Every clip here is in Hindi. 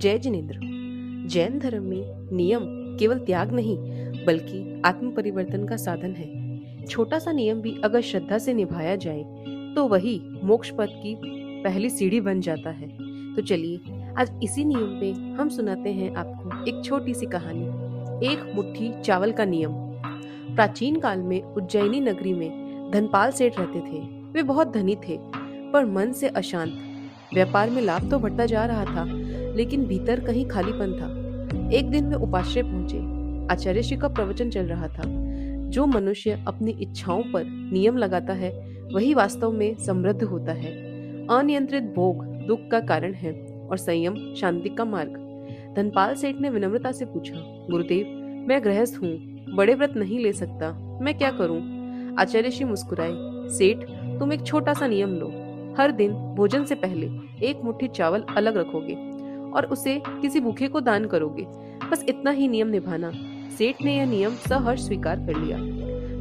जय जिनेन्द्र। जैन धर्म में नियम केवल त्याग नहीं बल्कि आत्म परिवर्तन का साधन है। छोटा सा नियम भी अगर श्रद्धा से निभाया जाए तो वही मोक्ष पथ की पहली सीढ़ी बन जाता है। तो चलिए आज इसी नियम पे हम सुनाते हैं आपको एक छोटी सी कहानी, एक मुट्ठी चावल का नियम। प्राचीन काल में उज्जैनी नगरी में धनपाल सेठ रहते थे। वे बहुत धनी थे पर मन से अशांत। व्यापार में लाभ तो बढ़ता जा रहा था लेकिन भीतर कहीं खालीपन था। एक दिन वे उपाश्रय पहुंचे। आचार्य श्री का प्रवचन चल रहा था। जो मनुष्य अपनी इच्छाओं पर नियम लगाता है वही वास्तव में समृद्ध होता है। अनियंत्रित भोग दुख का कारण है और संयम शांति का मार्ग। धनपाल सेठ ने विनम्रता से पूछा, गुरुदेव, मैं गृहस्थ हूँ, बड़े व्रत नहीं ले सकता, मैं क्या करूँ? आचार्य श्री मुस्कुराए, सेठ, तुम एक छोटा सा नियम लो। हर दिन भोजन से पहले एक मुट्ठी चावल अलग रखोगे और उसे किसी भूखे को दान करोगे। बस इतना ही नियम निभाना। सेठ ने यह नियम सहर्ष स्वीकार कर लिया।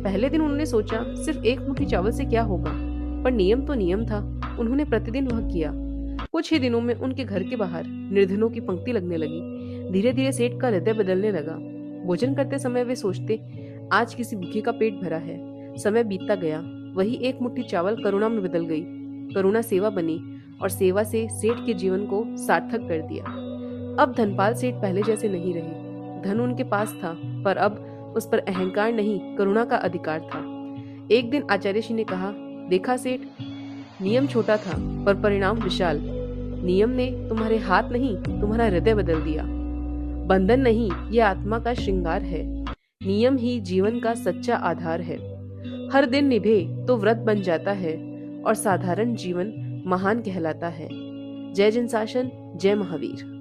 पहले दिन उन्होंने सोचा सिर्फ एक मुट्ठी चावल से क्या होगा, पर नियम तो नियम था। उन्होंने प्रतिदिन वह किया। कुछ ही दिनों में उनके घर के बाहर निर्धनों की पंक्ति लगने लगी। धीरे धीरे सेठ का हृदय बदलने लगा। भोजन करते समय वे सोचते, आज किसी भूखे का पेट भरा है। समय बीतता गया। वही एक मुट्ठी चावल करुणा में बदल गई। करुणा सेवा बनी और सेवा से सेठ के जीवन को सार्थक कर दिया। अब धनपाल सेठ पहले जैसे नहीं रहे। धन उनके पास था पर अब उस पर अहंकार नहीं, करुणा का अधिकार था। एक दिन आचार्य श्री ने कहा, देखा सेठ, नियम छोटा था पर परिणाम विशाल। नियम ने तुम्हारे हाथ नहीं, तुम्हारा हृदय बदल दिया। बंधन नहीं, यह आत्मा का श्रृंगार है। नियम ही जीवन का सच्चा आधार है। हर दिन निभे तो व्रत बन जाता है और साधारण जीवन महान कहलाता है। जय जिन शासन, जय महावीर।